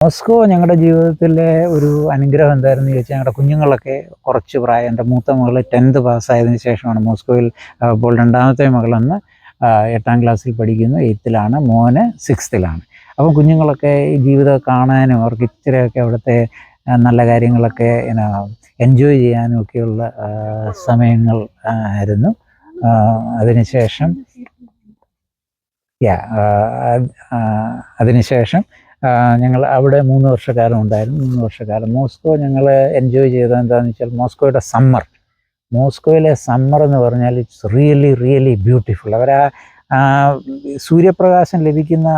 Moscow ഞങ്ങളുടെ ജീവിതത്തിലെ ഒരു അനുഗ്രഹം എന്തായിരുന്നു ചോദിച്ചാൽ ഞങ്ങളുടെ കുഞ്ഞുങ്ങളൊക്കെ കുറച്ച് പ്രായം എൻ്റെ മൂത്ത മകൾ 10th പാസ്സായതിനു ശേഷമാണ് മോസ്കോയിൽ. ഇപ്പോൾ രണ്ടാമത്തെ മകളന്ന് 8ാം ക്ലാസ്സിൽ പഠിക്കുന്നു, 8th മോന് 6th. അപ്പം കുഞ്ഞുങ്ങളൊക്കെ ഈ ജീവിതം കാണാനും അവർക്ക് ഇച്ചിരിയൊക്കെ അവിടുത്തെ നല്ല കാര്യങ്ങളൊക്കെ എൻജോയ് ചെയ്യാനും ഒക്കെയുള്ള സമയങ്ങൾ ആയിരുന്നു. അതിനുശേഷം ഞങ്ങൾ അവിടെ 3 വർഷക്കാലം ഉണ്ടായിരുന്നു. 3 വർഷക്കാലം മോസ്കോ ഞങ്ങൾ എൻജോയ് ചെയ്തത് എന്താണെന്ന് വെച്ചാൽ മോസ്കോയിലെ സമ്മർ എന്ന് പറഞ്ഞാൽ ഇറ്റ്സ് റിയലി റിയലി ബ്യൂട്ടിഫുൾ. സൂര്യപ്രകാശം ലഭിക്കുന്ന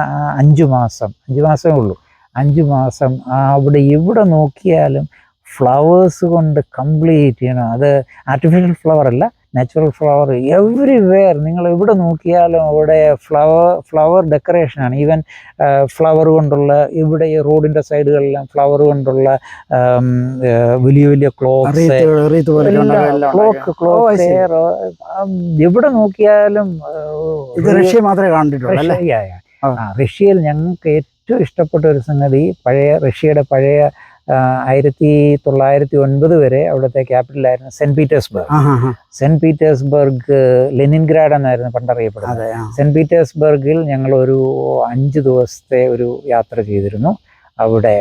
5 മാസമേ ഉള്ളൂ. 5 മാസം അവിടെ എവിടെ നോക്കിയാലും ഫ്ലവേഴ്സ് കൊണ്ട് കംപ്ലീറ്റ് ചെയ്യണം. അത് ആർട്ടിഫിഷ്യൽ ഫ്ലവർ അല്ല, നാച്ചുറൽ ഫ്ലവർ എവരിവെയർ. നിങ്ങൾ എവിടെ നോക്കിയാലും അവിടെ ഫ്ലവർ ഡെക്കറേഷനാണ്. ഈവൻ ഫ്ലവർ കൊണ്ടുള്ള ഇവിടെ ഈ റോഡിൻ്റെ സൈഡുകളിലെല്ലാം ഫ്ലവർ കൊണ്ടുള്ള വലിയ വലിയ ക്ലോക്ക് എവിടെ നോക്കിയാലും. റഷ്യ മാത്രമേ കണ്ടിട്ടുള്ളൂ. റഷ്യയിൽ ഞങ്ങൾക്ക് ഏറ്റവും ഇഷ്ടപ്പെട്ട ഒരു സംഗതി റഷ്യയുടെ പഴയ 1909 വരെ അവിടുത്തെ ക്യാപിറ്റലായിരുന്നു സെന്റ് പീറ്റേഴ്സ്ബർഗ്. ലെനിൻഗ്രാഡ് എന്നായിരുന്നു പണ്ടറിയപ്പെടുന്നത്. സെന്റ് പീറ്റേഴ്സ്ബർഗിൽ ഞങ്ങളൊരു 5 ദിവസത്തെ ഒരു യാത്ര ചെയ്തിരുന്നു. അവിടെ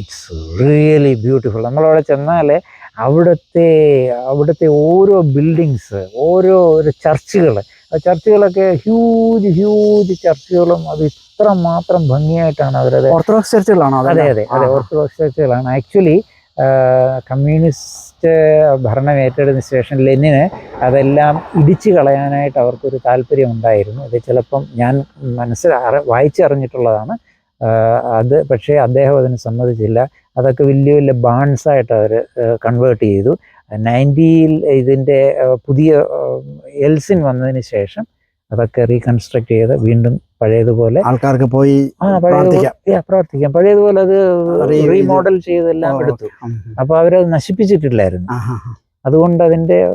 ഇറ്റ്സ് റിയലി ബ്യൂട്ടിഫുൾ. നമ്മളവിടെ ചെന്നാൽ അവിടുത്തെ ഓരോ ബിൽഡിങ്സ്, ഓരോ ചർച്ചുകളൊക്കെ ഹ്യൂജ് ചർച്ചുകളും അത് മാത്രം ഭംഗിയായിട്ടാണ് അവരത്. ഓർത്തഡോക്സ് ചർച്ചുകളാണോ? അതെ, ഓർത്തഡോക്സ് ചർച്ചുകളാണ്. ആക്ച്വലി കമ്മ്യൂണിസ്റ്റ് ഭരണം ഏറ്റെടുത്തതിന് ശേഷം ലെനിന് അതെല്ലാം ഇടിച്ചു കളയാനായിട്ട് അവർക്കൊരു താല്പര്യം ഉണ്ടായിരുന്നു. ഇത് ചിലപ്പം ഞാൻ വായിച്ചറിഞ്ഞിട്ടുള്ളതാണ്. പക്ഷേ അദ്ദേഹം അതിന് സമ്മതിച്ചില്ല. അതൊക്കെ വലിയ വലിയ ബാൺസായിട്ട് അവർ കൺവേർട്ട് ചെയ്തു. 90s ഇതിൻ്റെ പുതിയ എൽസിൻ വന്നതിന് ശേഷം അതൊക്കെ റീകൺസ്ട്രക്ട് ചെയ്ത് വീണ്ടും പഴയതുപോലെ ആൾക്കാർക്ക് പോയി പ്രവർത്തിക്കാം. പഴയതുപോലെ അത് റീമോഡൽ ചെയ്തെല്ലാം എടുത്തു. അപ്പോൾ അവരത് നശിപ്പിച്ചിട്ടില്ലായിരുന്നു. അതുകൊണ്ട്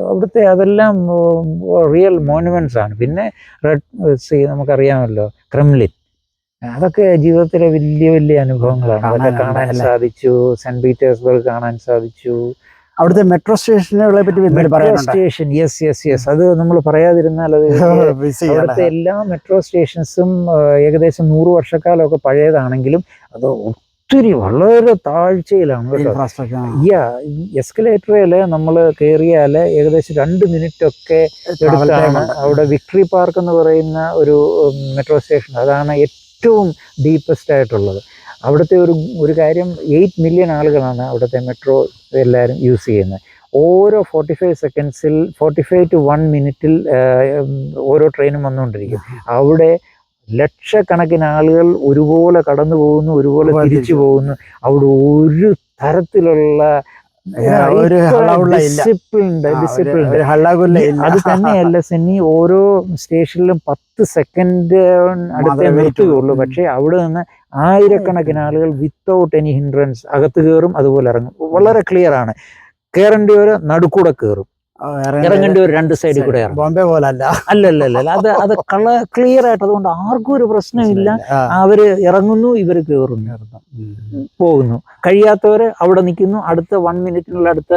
അവിടുത്തെ അതെല്ലാം റിയൽ മോണുമെന്റ്സ് ആണ്. പിന്നെ നമുക്കറിയാമല്ലോ ക്രെംലിൻ, അതൊക്കെ ജീവിതത്തിലെ വലിയ വലിയ അനുഭവങ്ങളാണ്. അതൊക്കെ കാണാൻ സാധിച്ചു. സെന്റ് പീറ്റേഴ്സ്ബർഗ് കാണാൻ സാധിച്ചു. അവിടുത്തെ മെട്രോ സ്റ്റേഷനുകളെ സ്റ്റേഷൻ യെസ് അത് നമ്മൾ പറയാതിരുന്നാൽ അത് അവിടുത്തെ എല്ലാ മെട്രോ സ്റ്റേഷൻസും ഏകദേശം 100 വർഷക്കാലമൊക്കെ പഴയതാണെങ്കിലും അത് ഒത്തിരി വളരെ താഴ്ചയിലാണ് കേട്ടോ. എസ്കലേറ്ററിൽ നമ്മൾ കയറിയാൽ ഏകദേശം 2 മിനിറ്റൊക്കെ എടുത്താണ്. അവിടെ വിക്ടറി പാർക്ക് എന്ന് പറയുന്ന ഒരു മെട്രോ സ്റ്റേഷൻ, അതാണ് ഏറ്റവും ഡീപ്പസ്റ്റ് ആയിട്ടുള്ളത്. അവിടുത്തെ ഒരു കാര്യം, 8 മില്യൺ ആളുകളാണ് അവിടുത്തെ മെട്രോ എല്ലാവരും യൂസ് ചെയ്യുന്നത്. ഓരോ 45 സെക്കൻഡ്സിൽ 45 to 1 മിനിറ്റിൽ ഓരോ ട്രെയിനും വന്നുകൊണ്ടിരിക്കും. അവിടെ ലക്ഷക്കണക്കിന് ആളുകൾ ഒരുപോലെ കടന്നു പോകുന്നു, ഒരുപോലെ തിരിച്ചു പോകുന്നു. അവിടെ ഒരു തരത്തിലുള്ള ഡിസിപ്ലിൻഡ്. അത് തന്നെയല്ല സെന്നി, ഓരോ സ്റ്റേഷനിലും 10 സെക്കൻഡ് അടുത്തേ നിർത്തുകയുള്ളൂ. പക്ഷേ അവിടെ നിന്ന് ആയിരക്കണക്കിന് ആളുകൾ വിത്തൗട്ട് എനി ഹിൻഡ്രൻസ് അകത്ത് കയറും, അതുപോലെ ഇറങ്ങും. വളരെ ക്ലിയർ ആണ്. കയറേണ്ടിയവർ നടുക്കൂടെ കയറും, ഇറങ്ങേണ്ടിയവർ 2 സൈഡിൽ കൂടെ ഇറങ്ങും. ബോംബെ പോലെ അല്ലല്ല, അത് ക്ലിയർ ആയിട്ട്. അതുകൊണ്ട് ആർക്കും ഒരു പ്രശ്നമില്ല. അവര് ഇറങ്ങുന്നു, ഇവർ കയറുന്നു, പോകുന്നു. കഴിയാത്തവര് അവിടെ നിൽക്കുന്നു. അടുത്ത 1 മിനിറ്റിനുള്ള അടുത്ത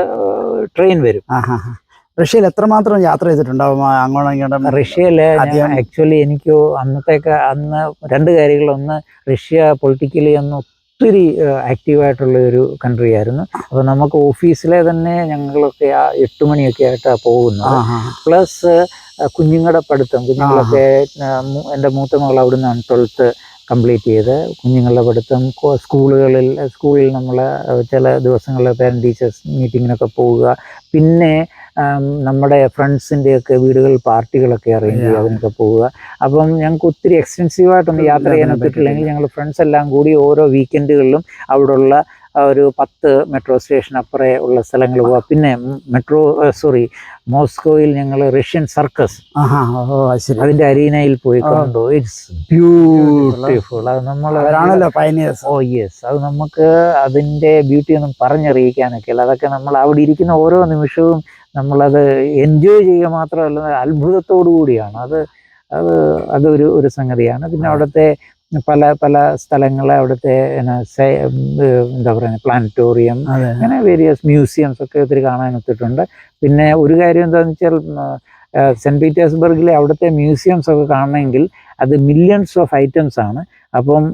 ട്രെയിൻ വരും. റഷ്യയിൽ എത്രമാത്രം യാത്ര ചെയ്തിട്ടുണ്ടാവും അങ്ങോട്ടും ഇങ്ങോട്ടും? റഷ്യയില് ആക്ച്വലി എനിക്ക് അന്ന് 2 കാര്യങ്ങൾ. ഒന്ന്, റഷ്യ പൊളിറ്റിക്കലി ഒത്തിരി ആക്റ്റീവായിട്ടുള്ള ഒരു കൺട്രി ആയിരുന്നു. അപ്പോൾ നമുക്ക് ഓഫീസിലെ തന്നെ ഞങ്ങളൊക്കെ 8 മണിയൊക്കെ ആയിട്ടാണ് പോകുന്നത്. പ്ലസ് കുഞ്ഞുങ്ങളുടെ പഠിത്തം. കുഞ്ഞുങ്ങളൊക്കെ എൻ്റെ മൂത്ത മകൾ അവിടുന്നാണ് 12th കംപ്ലീറ്റ് ചെയ്ത്. കുഞ്ഞുങ്ങളുടെ പഠിത്തം സ്കൂളിൽ നമ്മൾ ചില ദിവസങ്ങളിൽ പാരന്റ് ടീച്ചേഴ്സ് മീറ്റിങ്ങിനൊക്കെ പോവുക. പിന്നെ നമ്മുടെ ഫ്രണ്ട്സിൻ്റെയൊക്കെ വീടുകളിൽ പാർട്ടികളൊക്കെ അറേഞ്ച് ചെയ്യുക, അതിനൊക്കെ പോവുക. അപ്പം ഞങ്ങൾക്ക് ഒത്തിരി എക്സ്റ്റെൻസീവായിട്ടൊന്നും യാത്ര ചെയ്യാൻ ഒത്തിട്ടില്ലെങ്കിൽ ഞങ്ങൾ ഫ്രണ്ട്സ് എല്ലാം കൂടി ഓരോ വീക്കെൻഡുകളിലും അവിടെയുള്ള ഒരു 10 മെട്രോ സ്റ്റേഷൻ അപ്പുറേ ഉള്ള സ്ഥലങ്ങൾ പോവുക. പിന്നെ മോസ്കോയിൽ ഞങ്ങൾ റഷ്യൻ സർക്കസ്, അതിൻ്റെ അരീനയിൽ പോയി കണ്ടു. It's beautiful. അത് അത് നമുക്ക് അതിൻ്റെ ബ്യൂട്ടി ഒന്നും പറഞ്ഞറിയിക്കാനൊക്കെ അല്ല. അതൊക്കെ നമ്മൾ അവിടെ ഇരിക്കുന്ന ഓരോ നിമിഷവും നമ്മളത് എൻജോയ് ചെയ്യുക മാത്രമല്ല, അത്ഭുതത്തോടു കൂടിയാണ്. അതൊരു സംഗതിയാണ്. പിന്നെ അവിടുത്തെ പല പല സ്ഥലങ്ങളെ അവിടുത്തെ എന്താ പറയുക പ്ലാനറ്റോറിയം അങ്ങനെ വേരിയസ് മ്യൂസിയംസ് ഒക്കെ ഒത്തിരി കാണാനെത്തിയിട്ടുണ്ട്. പിന്നെ ഒരു കാര്യം എന്താണെന്ന് വെച്ചാൽ സെൻറ്റ് പീറ്റേഴ്സ്ബർഗിലെ അവിടുത്തെ മ്യൂസിയംസ് ഒക്കെ കാണണമെങ്കിൽ അത് മില്യൺസ് ഓഫ് ഐറ്റംസ് ആണ്. അപ്പം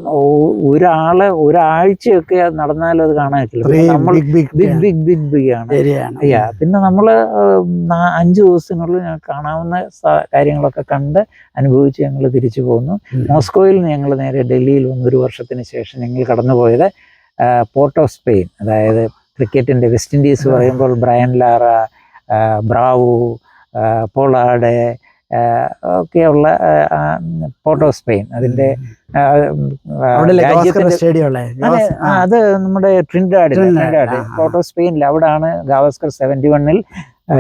ഒരാഴ്ചയൊക്കെ നടന്നാലും അത് കാണാൻ പറ്റില്ല. നമ്മൾ ബിഗ് ആണ്. പിന്നെ നമ്മൾ 5 ദിവസത്തിനുള്ളിൽ കാണാവുന്ന കാര്യങ്ങളൊക്കെ കണ്ട് അനുഭവിച്ച് ഞങ്ങൾ തിരിച്ചു പോന്നു. മോസ്കോയിൽ നിന്ന് ഞങ്ങൾ നേരെ ഡൽഹിയിൽ വന്ന് 1 വർഷത്തിന് ശേഷം ഞങ്ങൾ കടന്നുപോയത് പോർട്ട് ഓഫ് സ്പെയിൻ. അതായത് ക്രിക്കറ്റിൻ്റെ വെസ്റ്റ് ഇൻഡീസ് പറയുമ്പോൾ ബ്രയൻ ലാറ, ബ്രാവോ, പോളാർഡ് ഒക്കെയുള്ള പോർട്ട് ഓഫ് സ്പെയിൻ. അതിൻ്റെ അത് നമ്മുടെ ട്രിനിഡാഡ് പോർട്ട് ഓഫ് സ്പെയിനിൽ അവിടാണ് ഗാവസ്കർ 71-ൽ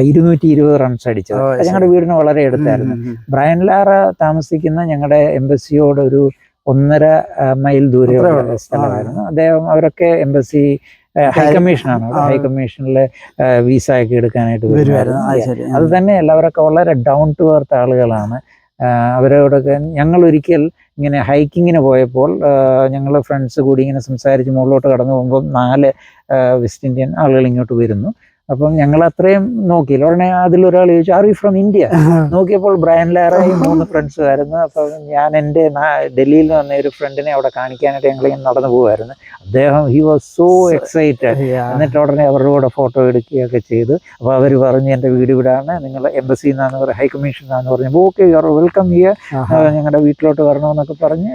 220 റൺസ് അടിച്ചത്. ഞങ്ങളുടെ വീടിന് വളരെ അടുത്തായിരുന്നു. ബ്രയൻ ലാറ താമസിക്കുന്ന ഞങ്ങളുടെ എംബസിയോട് ഒരു 1.5 മൈൽ ദൂരെയുള്ള സ്ഥലമായിരുന്നു അദ്ദേഹം. അവരൊക്കെ എംബസി ഹൈക്കമ്മീഷനാണ്. ഹൈക്കമ്മീഷനിൽ വിസ ഒക്കെ എടുക്കാനായിട്ട് വരുമായിരുന്നു. അത് തന്നെയല്ല, അവരൊക്കെ വളരെ ഡൗൺ ടു എർത്ത് ആളുകളാണ്. അവരോടൊക്കെ ഞങ്ങൾ ഒരിക്കൽ ഇങ്ങനെ ഹൈക്കിങ്ങിന് പോയപ്പോൾ ഞങ്ങൾ ഫ്രണ്ട്സ് കൂടി ഇങ്ങനെ സംസാരിച്ച് മുകളിലോട്ട് കടന്നു പോകുമ്പോൾ 4 വെസ്റ്റ് ഇന്ത്യൻ ആളുകൾ ഇങ്ങോട്ട് വരുന്നു. അപ്പം ഞങ്ങൾ അത്രയും നോക്കിയില്ല. ഉടനെ അതിലൊരാൾ ചോദിച്ചു, ആർ യു ഫ്രം ഇന്ത്യ? നോക്കിയപ്പോൾ ബ്രയൻ ലാറയും 3 ഫ്രണ്ട്സുമായിരുന്നു. അപ്പം ഞാൻ എൻ്റെ ഡൽഹിയിൽ നിന്ന് വന്ന ഒരു ഫ്രണ്ടിനെ അവിടെ കാണിക്കാനായിട്ട് ഞങ്ങളിങ്ങനെ നടന്നു പോകുമായിരുന്നു. അദ്ദേഹം ഹി വാസ് സോ എക്സൈറ്റഡ്. എന്നിട്ട് ഉടനെ അവരുടെ കൂടെ ഫോട്ടോ എടുക്കുകയൊക്കെ ചെയ്തു. അപ്പോൾ അവർ പറഞ്ഞു, എൻ്റെ വീട് ഇവിടാണ്, നിങ്ങൾ എംബസിയിൽ നിന്നാന്ന് പറയും, ഹൈ കമ്മീഷനാന്ന് പറഞ്ഞു. Okay, you are welcome here, ഞങ്ങളുടെ വീട്ടിലോട്ട് വരണമെന്നൊക്കെ പറഞ്ഞ്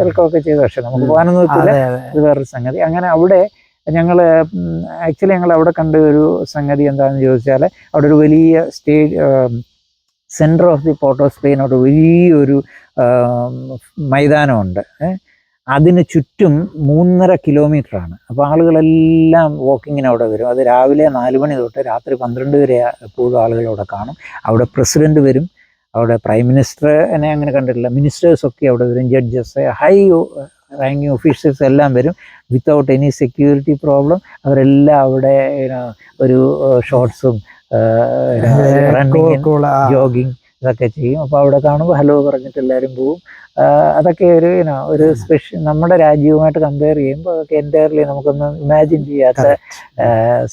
വെൽക്കം ഒക്കെ ചെയ്തു. പക്ഷെ നമുക്ക് പോകാനൊന്നും പറ്റില്ല, ഇത് വേറൊരു സംഗതി. അങ്ങനെ അവിടെ ആക്ച്വലി ഞങ്ങൾ അവിടെ കണ്ട ഒരു സംഗതി എന്താണെന്ന് ചോദിച്ചാൽ, അവിടെ ഒരു വലിയ centre of the port of Spain അവിടെ വലിയൊരു മൈതാനമുണ്ട്. അതിന് ചുറ്റും 3.5 കിലോമീറ്ററാണ്. അപ്പോൾ ആളുകളെല്ലാം വാക്കിങ്ങിന് അവിടെ വരും. അത് രാവിലെ 4 മണി തൊട്ട് രാത്രി 12 വരെ എപ്പോഴും ആളുകൾ അവിടെ കാണും. അവിടെ പ്രസിഡന്റ് വരും, അവിടെ പ്രൈം മിനിസ്റ്ററിനെ അങ്ങനെ കണ്ടിട്ടില്ല, മിനിസ്റ്റേഴ്സൊക്കെ അവിടെ വരും, ജഡ്ജസ്, ഹൈ റാങ്കിങ് ഒഫീഷ്യൽസ് എല്ലാം വരും. വിത്തൗട്ട് എനി സെക്യൂരിറ്റി പ്രോബ്ലം അവരെല്ലാം അവിടെ ഒരു ഷോർട്സും റണ്ണിങ് ജോഗിങ് ഇതൊക്കെ ചെയ്യും. അപ്പോൾ അവിടെ കാണുമ്പോൾ ഹലോ പറഞ്ഞിട്ട് എല്ലാവരും പോവും. അതൊക്കെ ഒരു സ്പെഷ്യൽ, നമ്മുടെ രാജ്യവുമായിട്ട് കമ്പയർ ചെയ്യുമ്പോൾ അതൊക്കെ എൻറ്റയർലി നമുക്കൊന്നും ഇമാജിൻ ചെയ്യാത്ത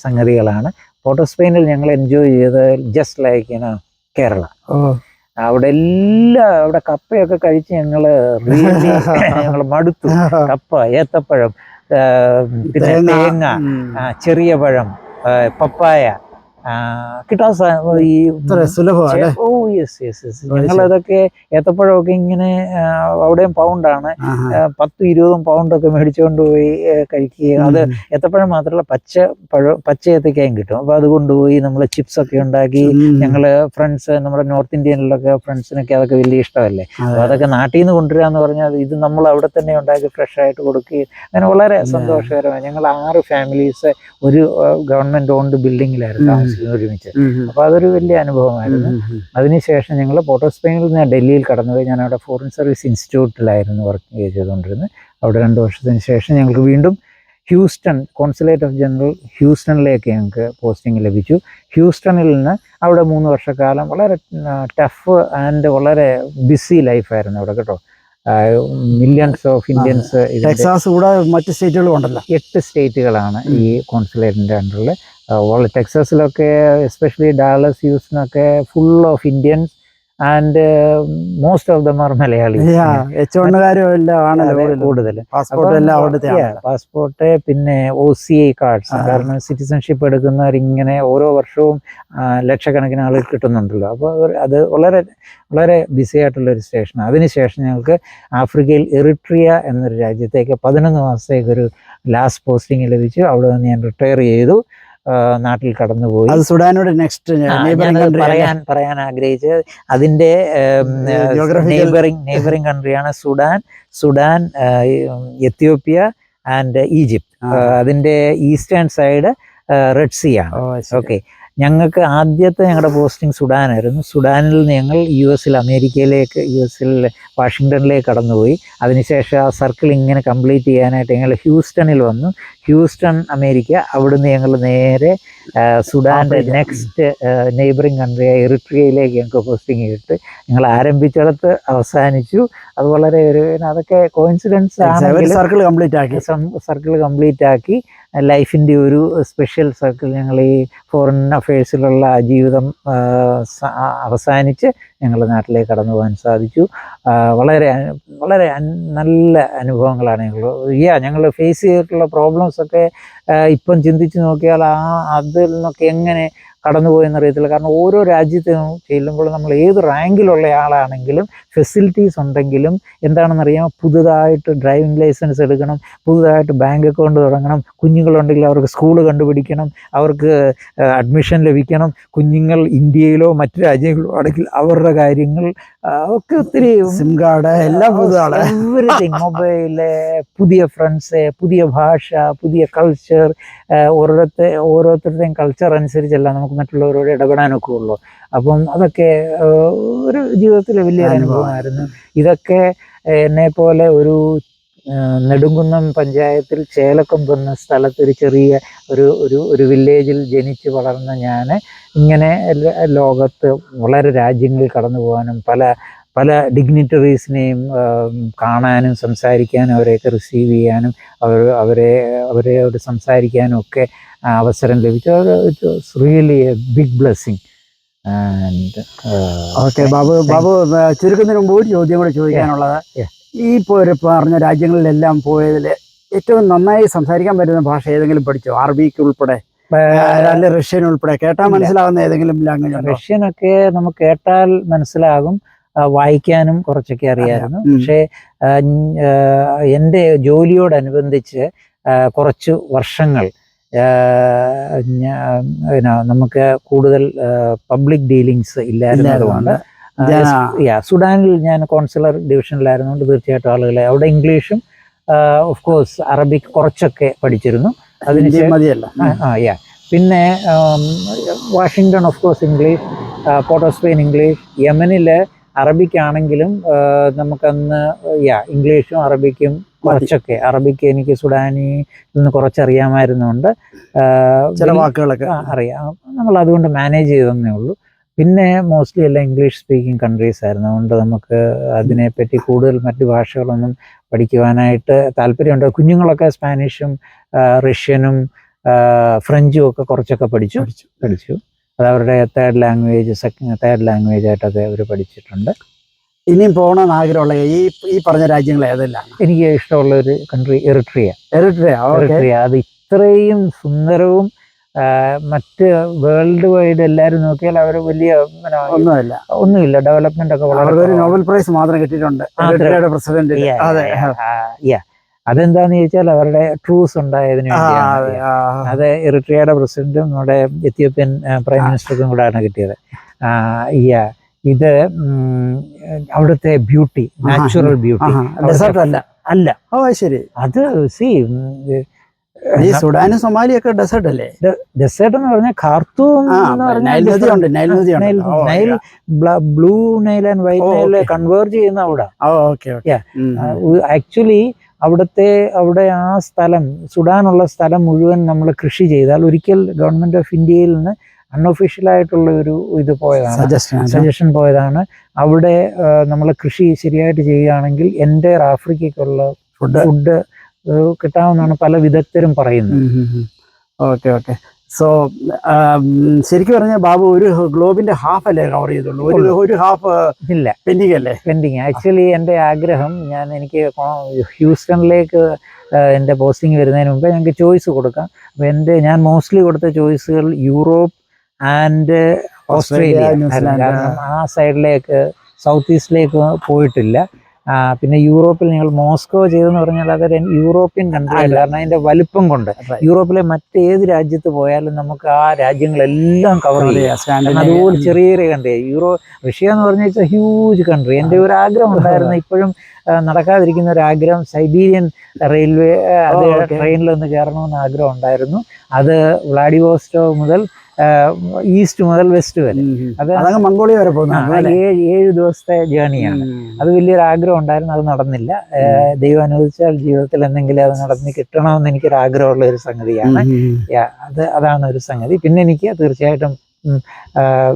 സംഗതികളാണ്. പോർട്ട് ഓഫ് സ്പെയിനിൽ ഞങ്ങൾ എൻജോയ് ചെയ്ത് ജസ്റ്റ് ലൈക്ക് കേരള. അവിടെ അവിടെ കപ്പയൊക്കെ കഴിച്ച് ഞങ്ങൾ മടുത്തു. കപ്പ, ഏത്തപ്പഴം, പിന്നെ തേങ്ങ, ചെറിയ പഴം, പപ്പായ കിട്ടാൻ ഈ സുലഭമാണ്. Oh yes yes yes. ഞങ്ങളതൊക്കെ ഏത്തപ്പഴമൊക്കെ ഇങ്ങനെ അവിടെയും പൗണ്ടാണ്, 10-20 പൗണ്ടൊക്കെ മേടിച്ചുകൊണ്ട് പോയി കഴിക്കുകയും, അത് ഏത്തപ്പഴം മാത്രമല്ല പച്ച ഏത്തക്കായും കിട്ടും. അപ്പോൾ അത് കൊണ്ടുപോയി നമ്മൾ ചിപ്സൊക്കെ ഉണ്ടാക്കി ഞങ്ങൾ ഫ്രണ്ട്സ്, നമ്മുടെ നോർത്ത് ഇന്ത്യനിലൊക്കെ ഫ്രണ്ട്സിനൊക്കെ അതൊക്കെ വലിയ ഇഷ്ടമല്ലേ. അപ്പോൾ അതൊക്കെ നാട്ടിൽ നിന്ന് കൊണ്ടുവരാന്ന് പറഞ്ഞാൽ ഇത് നമ്മൾ അവിടെ തന്നെ ഉണ്ടാക്കി ഫ്രഷായിട്ട് കൊടുക്കുകയും അങ്ങനെ വളരെ സന്തോഷകരമായി. ഞങ്ങൾ 6 ഫാമിലീസ് ഒരു ഗവൺമെൻറ് ഓൺഡ് ബിൽഡിങ്ങിലായിരുന്നു താമസിക്കുന്നത് ഒരുമിച്ച്. അപ്പോൾ അതൊരു വലിയ അനുഭവമായിരുന്നു. അതിനുശേഷം ഞങ്ങൾ പോർട്ട് ഓഫ് സ്പെയിനിൽ നിന്ന് ഡൽഹിയിൽ കടന്നുപോയി. ഞാൻ അവിടെ ഫോറിൻ സർവീസ് ഇൻസ്റ്റിറ്റ്യൂട്ടിലായിരുന്നു വർക്ക് ചെയ്തുകൊണ്ടിരുന്നത്. അവിടെ 2 വർഷത്തിന് ശേഷം ഞങ്ങൾക്ക് വീണ്ടും ഹ്യൂസ്റ്റൺ, കോൺസുലേറ്റ് ഓഫ് ജനറൽ ഹ്യൂസ്റ്റണിലേക്ക് ഞങ്ങൾക്ക് പോസ്റ്റിംഗ് ലഭിച്ചു. ഹ്യൂസ്റ്റണിൽ നിന്ന് അവിടെ 3 വർഷക്കാലം വളരെ ടഫ് ആൻഡ് വളരെ ബിസി ലൈഫായിരുന്നു അവിടെ കേട്ടോ. Millions of Indians. ടെക്സാസ് കൂടാതെ മറ്റ് സ്റ്റേറ്റുകളും ഉണ്ടല്ലോ. 8 സ്റ്റേറ്റുകളാണ് ഈ കോൺസുലേറ്റിൻ്റെ അണ്ടറിൽ. ടെക്സാസിലൊക്കെ എസ്പെഷ്യലി ഡാലസ്, ഹ്യൂസ്റ്റണൊക്കെ full of Indians and most of them are Malayali. കൂടുതൽ പാസ്പോർട്ട്, പിന്നെ OCI കാർഡ്സ്. കാരണം സിറ്റിസൺഷിപ്പ് എടുക്കുന്നവരിങ്ങനെ ഓരോ വർഷവും ലക്ഷക്കണക്കിന് ആളുകൾ കിട്ടുന്നുണ്ടല്ലോ. അപ്പോൾ അത് വളരെ വളരെ ബിസി ആയിട്ടുള്ളൊരു സ്റ്റേഷനാണ്. അതിനുശേഷം ഞങ്ങൾക്ക് ആഫ്രിക്കയിൽ എറിട്രിയ എന്നൊരു രാജ്യത്തേക്ക് 11 മാസത്തേക്കൊരു ലാസ്റ്റ് പോസ്റ്റിംഗ് ലഭിച്ചു. അവിടെ നിന്ന് ഞാൻ റിട്ടയർ ചെയ്തു, നാട്ടിൽ കടന്നുപോയി. സുഡാനോട് നെക്സ്റ്റ് പറയാൻ ആഗ്രഹിച്ചത് അതിൻ്റെ നെയ്ബറിംഗ് കൺട്രിയാണ് സുഡാൻ, എത്യോപ്യ ആൻഡ് ഈജിപ്ത്. അതിൻ്റെ ഈസ്റ്റേൺ സൈഡ് റെഡ് സീ ആണ്. ഓക്കെ, ഞങ്ങൾക്ക് ആദ്യത്തെ ഞങ്ങളുടെ പോസ്റ്റിംഗ് സുഡാനായിരുന്നു. സുഡാനിൽ നിന്ന് ഞങ്ങൾ അമേരിക്കയിലേക്ക് വാഷിങ്ടണിലേക്ക് കടന്നുപോയി. അതിനുശേഷം ആ സർക്കിൾ ഇങ്ങനെ കംപ്ലീറ്റ് ചെയ്യാനായിട്ട് ഞങ്ങൾ ഹ്യൂസ്റ്റണിൽ വന്നു. Houston America. അവിടുന്ന് ഞങ്ങൾ നേരെ സുഡാൻ്റെ നെക്സ്റ്റ് നെയ്ബറിങ് കൺട്രിയായ എറിട്രിയയിലേക്ക് ഞങ്ങൾക്ക് പോസ്റ്റിംഗ് കിട്ടി. ഞങ്ങൾ ആരംഭിച്ചിടത്ത് അവസാനിച്ചു. അത് വളരെ അതൊക്കെ കോയിൻസിഡൻസ് ആണ്. സർക്കിൾ കംപ്ലീറ്റ് ആക്കി ലൈഫിൻ്റെ ഒരു സ്പെഷ്യൽ സർക്കിൾ. ഞങ്ങൾ ഈ ഫോറിൻ അഫയേഴ്സിലുള്ള ജീവിതം അവസാനിച്ച് ഞങ്ങൾ നാട്ടിലേക്ക് കടന്നു പോകാൻ സാധിച്ചു. വളരെ വളരെ നല്ല അനുഭവങ്ങളാണ് ഞങ്ങൾ ഫേസ് ചെയ്തിട്ടുള്ള പ്രോബ്ലംസൊക്കെ ഇപ്പം ചിന്തിച്ച് നോക്കിയാൽ അതിൽ നിന്നൊക്കെ എങ്ങനെ കടന്നുപോയെന്നറിയത്തില്ല. കാരണം ഓരോ രാജ്യത്തും ചെല്ലുമ്പോൾ നമ്മൾ ഏത് റാങ്കിലുള്ള ആളാണെങ്കിലും ഫെസിലിറ്റീസ് ഉണ്ടെങ്കിലും എന്താണെന്നറിയാം, പുതുതായിട്ട് ഡ്രൈവിംഗ് ലൈസൻസ് എടുക്കണം, പുതുതായിട്ട് ബാങ്ക് അക്കൗണ്ട് തുടങ്ങണം, കുഞ്ഞുങ്ങളുണ്ടെങ്കിൽ അവർക്ക് സ്കൂൾ കണ്ടുപിടിക്കണം, അവർക്ക് അഡ്മിഷൻ ലഭിക്കണം, കുഞ്ഞുങ്ങൾ ഇന്ത്യയിലോ മറ്റു രാജ്യങ്ങളോ ആണെങ്കിൽ അവരുടെ കാര്യങ്ങൾ ഒക്കെ ഒത്തിരി സിം കാർഡ് എല്ലാം പുതുതാണ്. എവറിത്തിങ്, മൊബൈല്, പുതിയ ഫ്രണ്ട്സ്, പുതിയ ഭാഷ, പുതിയ കൾച്ചർ, ഓരോരുത്തരുടെയും കൾച്ചർ അനുസരിച്ചല്ല നമുക്ക് മറ്റുള്ളവരോട് ഇടപെടാനൊക്കെ ഉള്ളൂ. അപ്പം അതൊക്കെ ഒരു ജീവിതത്തിലെ വലിയൊരു അനുഭവമായിരുന്നു. ഇതൊക്കെ എന്നെപ്പോലെ ഒരു നെടുങ്കുന്നം പഞ്ചായത്തിൽ ചേലക്കൊമ്പ് എന്ന സ്ഥലത്ത് ഒരു ചെറിയ ഒരു വില്ലേജിൽ ജനിച്ച് വളർന്ന ഞാൻ ഇങ്ങനെ ലോകത്ത് വളരെ രാജ്യങ്ങളിൽ കടന്നു പോകാനും പല ഡിഗ്നിറ്ററീസിനെയും കാണാനും സംസാരിക്കാനും അവരെയൊക്കെ റിസീവ് ചെയ്യാനും അവരോട് സംസാരിക്കാനും ഒക്കെ അവസരം ലഭിച്ചു. It was really a big blessing. Okay Babu, ചുരുക്കുന്നതിന് മുമ്പ് ഒരു ചോദ്യം കൂടെ ചോദിക്കാനുള്ളത്, ഈ പറഞ്ഞ രാജ്യങ്ങളിലെല്ലാം പോയതിൽ ഏറ്റവും നന്നായി സംസാരിക്കാൻ പറ്റുന്ന ഭാഷ ഏതെങ്കിലും പഠിച്ചോ? അറബിക്ക് ഉൾപ്പെടെ, അല്ലെ റഷ്യൻ ഉൾപ്പെടെ കേട്ടാൽ മനസ്സിലാവുന്ന ഏതെങ്കിലും ലാംഗ്വേജ്? റഷ്യനൊക്കെ നമുക്ക് കേട്ടാൽ മനസ്സിലാകും, വായിക്കാനും കുറച്ചൊക്കെ അറിയാമായിരുന്നു. പക്ഷേ എൻ്റെ ജോലിയോടനുബന്ധിച്ച് കുറച്ച് വർഷങ്ങൾ നമുക്ക് കൂടുതൽ പബ്ലിക് ഡീലിങ്സ് ഇല്ലായിരുന്നതുകൊണ്ട് സുഡാനിൽ ഞാൻ കോൺസുലർ ഡിവിഷനിലായിരുന്നുകൊണ്ട് തീർച്ചയായിട്ടും ആളുകളെ അവിടെ ഇംഗ്ലീഷും ഓഫ് കോഴ്സ് അറബിക് കുറച്ചൊക്കെ പഠിച്ചിരുന്നു. പിന്നെ Washington of course English, port of Spain English, യമനിൽ അറബിക് ആണെങ്കിലും നമുക്കന്ന് ഇംഗ്ലീഷും അറബിക്കും കുറച്ചൊക്കെ. അറബിക്ക് എനിക്ക് സുഡാനിൽ നിന്ന് കുറച്ചറിയാമായിരുന്നുകൊണ്ട് ചില വാക്കുകളൊക്കെ അറിയാം. നമ്മൾ അതുകൊണ്ട് മാനേജ് ചെയ്തെന്നേ ഉള്ളൂ. പിന്നെ മോസ്റ്റ്ലി എല്ലാം ഇംഗ്ലീഷ് സ്പീക്കിംഗ് കൺട്രീസ് ആയിരുന്നു. അതുകൊണ്ട് നമുക്ക് അതിനെപ്പറ്റി കൂടുതൽ മറ്റ് ഭാഷകളൊന്നും പഠിക്കുവാനായിട്ട് താല്പര്യമുണ്ട്. കുഞ്ഞുങ്ങളൊക്കെ സ്പാനിഷും റഷ്യനും ഫ്രഞ്ചും ഒക്കെ കുറച്ചൊക്കെ പഠിച്ചു. അത് അവരുടെ തേർഡ് ലാംഗ്വേജ് ആയിട്ടൊക്കെ അവർ പഠിച്ചിട്ടുണ്ട്. ഇനിയും പോകണമെന്ന് ആഗ്രഹമുള്ള ഈ പറഞ്ഞ രാജ്യങ്ങൾ ഏതെല്ലാം? എനിക്ക് ഇഷ്ടമുള്ള ഒരു കൺട്രി എറിട്രിയ. അത് ഇത്രയും സുന്ദരവും മറ്റ് വേൾഡ് വൈഡ് എല്ലാവരും നോക്കിയാൽ അവർ വലിയ ഒന്നുമില്ല, ഡെവലപ്മെന്റ് ഒക്കെ വളരെ. നോബൽ പ്രൈസ് മാത്രം കിട്ടിയിട്ടുണ്ട് പ്രസിഡന്റ്. അതെന്താന്ന് ചോദിച്ചാൽ അവരുടെ ട്രൂസ് ഉണ്ടായതിനു വേണ്ടിയാണ്. അത് എറിട്രിയയുടെ പ്രസിഡന്റും നമ്മുടെ എത്യോപ്യൻ പ്രൈം മിനിസ്റ്റർക്കും കൂടെയാണ് കിട്ടിയത്. ഇത് അവിടുത്തെ ബ്യൂട്ടി, നാച്ചുറൽ ബ്യൂട്ടി, അല്ല. ശരി. അത് സുഡാനും സൊമാലിയൊക്കെ ഡെസേർട്ട് അല്ലേ? ഡെസേർട്ട് എന്ന് പറഞ്ഞാൽ Khartoum Nile, blue Nile and white Nile converge ചെയ്യുന്ന അവിടെ. ആക്ച്വലി അവിടെ ആ സ്ഥലം, സുഡാനുള്ള സ്ഥലം മുഴുവൻ നമ്മൾ കൃഷി ചെയ്താൽ ഒരിക്കൽ ഗവൺമെന്റ് ഓഫ് ഇന്ത്യയിൽ നിന്ന് അൺഒഫീഷ്യലായിട്ടുള്ള ഒരു സജഷൻ പോയതാണ്. അവിടെ നമ്മൾ കൃഷി ശരിയായിട്ട് ചെയ്യുകയാണെങ്കിൽ എൻ്റെ ആഫ്രിക്കയ്ക്കുള്ള ഫുഡ് കിട്ടാമെന്നാണ് പല വിദഗ്ധരും പറയുന്നത്. ഓക്കെ. സോ ശരിക്കും പറഞ്ഞാൽ ബാബു ഒരു ഗ്ലോബിന്റെ ഹാഫ് അല്ലേ കവർ ചെയ്തുള്ളൂ? ഒരു ഹാഫ് ഇല്ല, പെൻഡിങ്. ആക്ച്വലി എൻ്റെ ആഗ്രഹം, എനിക്ക് ഹ്യൂസ്റ്റണിലേക്ക് എൻ്റെ പോസ്റ്റിംഗ് വരുന്നതിന് മുമ്പേ ഞങ്ങൾക്ക് ചോയ്സ് കൊടുക്കാം. അപ്പോൾ ഞാൻ മോസ്റ്റ്ലി കൊടുത്ത ചോയ്സുകൾ യൂറോപ്പ് ആൻഡ് ഓസ്ട്രേലിയ. കാരണം ആ സൈഡിലേക്ക്, സൗത്ത് ഈസ്റ്റിലേക്ക് പോയിട്ടില്ല. പിന്നെ യൂറോപ്പിൽ ഞങ്ങൾ മോസ്കോ ചെയ്തെന്ന് പറഞ്ഞാൽ അതൊരു യൂറോപ്യൻ കൺട്രിയാണ്. കാരണം അതിൻ്റെ വലിപ്പം കൊണ്ട് യൂറോപ്പിലെ മറ്റേത് രാജ്യത്ത് പോയാലും നമുക്ക് ആ രാജ്യങ്ങളെല്ലാം കവർ ചെയ്യാം. അതുപോലെ ചെറിയ കൺട്രി. റഷ്യ എന്ന് പറഞ്ഞാൽ ഹ്യൂജ് കൺട്രി. എൻ്റെ ഒരു ആഗ്രഹം ഉണ്ടായിരുന്നു, ഇപ്പോഴും നടക്കാതിരിക്കുന്ന ഒരു ആഗ്രഹം, സൈബീരിയൻ റെയിൽവേ ട്രെയിനിൽ ഒന്ന് കയറണമെന്ന് ആഗ്രഹം ഉണ്ടായിരുന്നു. അത് വ്ളാഡിവോസ്റ്റോക്ക് മുതൽ ഈസ്റ്റ് മുതൽ വെസ്റ്റ് വരെ. അത് അതങ്ങ് മംഗോളിയ വരെ പോകുന്നു. 7 ദിവസത്തെ ജേണിയാണ്. അത് വലിയൊരു ആഗ്രഹം ഉണ്ടായിരുന്നു, അത് നടന്നില്ല. ദൈവം അനുവദിച്ചാൽ ജീവിതത്തിൽ എന്തെങ്കിലും അത് നടന്ന് കിട്ടണമെന്ന് എനിക്കൊരു ആഗ്രഹമുള്ള ഒരു സംഗതിയാണ്. അതാണ് ഒരു സംഗതി. പിന്നെ എനിക്ക് തീർച്ചയായിട്ടും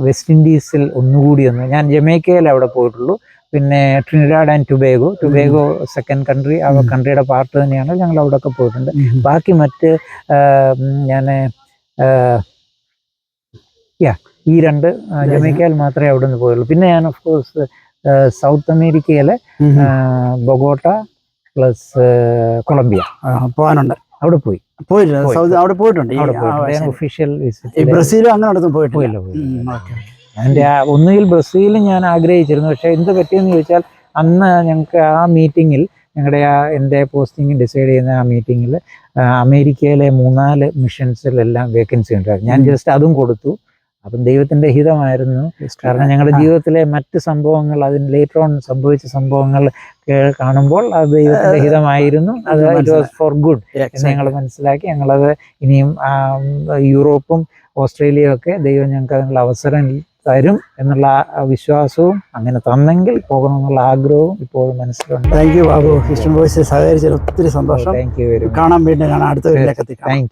വെസ്റ്റ് ഇൻഡീസിൽ ഒന്നുകൂടി ഞാൻ ജമൈക്കയിൽ അവിടെ പോയിട്ടുള്ളൂ. പിന്നെ ട്രിനിഡാഡ് ആൻഡ് ടുബേഗോ സെക്കൻഡ് കൺട്രി, ആ കൺട്രിയുടെ പാർട്ട് തന്നെയാണ്. ഞങ്ങൾ അവിടെ ഒക്കെ പോയിട്ടുണ്ട്. ബാക്കി മറ്റ് ഞാൻ ഈ 2 ജമൈക്കയിൽ മാത്രമേ അവിടെ നിന്ന് പോയുള്ളൂ. പിന്നെ ഞാൻ ഓഫ് കോഴ്സ് സൗത്ത് അമേരിക്കയിലെ ബൊഗോട്ട പ്ലസ് കൊളംബിയ പോകാനുണ്ട്. അവിടെ പോയി. അവിടെ പോയിട്ടുണ്ട്. ഒഫീഷ്യൽ ബ്രസീലും അങ്ങനെ പോയില്ല. എൻ്റെ ഒന്നുകിൽ ബ്രസീൽ ഞാൻ ആഗ്രഹിച്ചിരുന്നു. പക്ഷെ എന്ത് പറ്റിയെന്ന് ചോദിച്ചാൽ, അന്ന് ഞങ്ങൾക്ക് ആ മീറ്റിങ്ങിൽ, എൻ്റെ പോസ്റ്റിംഗ് ഡിസൈഡ് ചെയ്യുന്ന ആ മീറ്റിങ്ങിൽ അമേരിക്കയിലെ 3-4 മിഷൻസിലെല്ലാം വേക്കൻസി ഉണ്ടായിരുന്നു. ഞാൻ ജസ്റ്റ് അതും കൊടുത്തു. അപ്പം ദൈവത്തിൻ്റെ ഹിതമായിരുന്നു. കാരണം ഞങ്ങളുടെ ജീവിതത്തിലെ മറ്റ് സംഭവങ്ങൾ, അതിന് ലേറ്റർ ഓൺ സംഭവിച്ച സംഭവങ്ങൾ കാണുമ്പോൾ അത് ദൈവത്തിൻ്റെ ഹിതമായിരുന്നു. അത് ഇറ്റ് വാസ് ഫോർ ഗുഡ് എന്ന് ഞങ്ങൾ മനസ്സിലാക്കി. ഞങ്ങളത് ഇനിയും യൂറോപ്പും ഓസ്ട്രേലിയയും ഒക്കെ ദൈവം ഞങ്ങൾക്ക് അതിനുള്ള അവസരം തരും എന്നുള്ള വിശ്വാസവും, അങ്ങനെ തന്നെങ്കിൽ പോകണമെന്നുള്ള ആഗ്രഹവും ഇപ്പോഴും മനസ്സിലുണ്ട്. Thank you Babu. Houston voice സഹകരിച്ചതിൽ ഒത്തിരി സന്തോഷം. Thank you very much. കാണാൻ വേണ്ടി അടുത്ത വീട്ടിലേക്ക് എത്തിക്കാം. Thank U.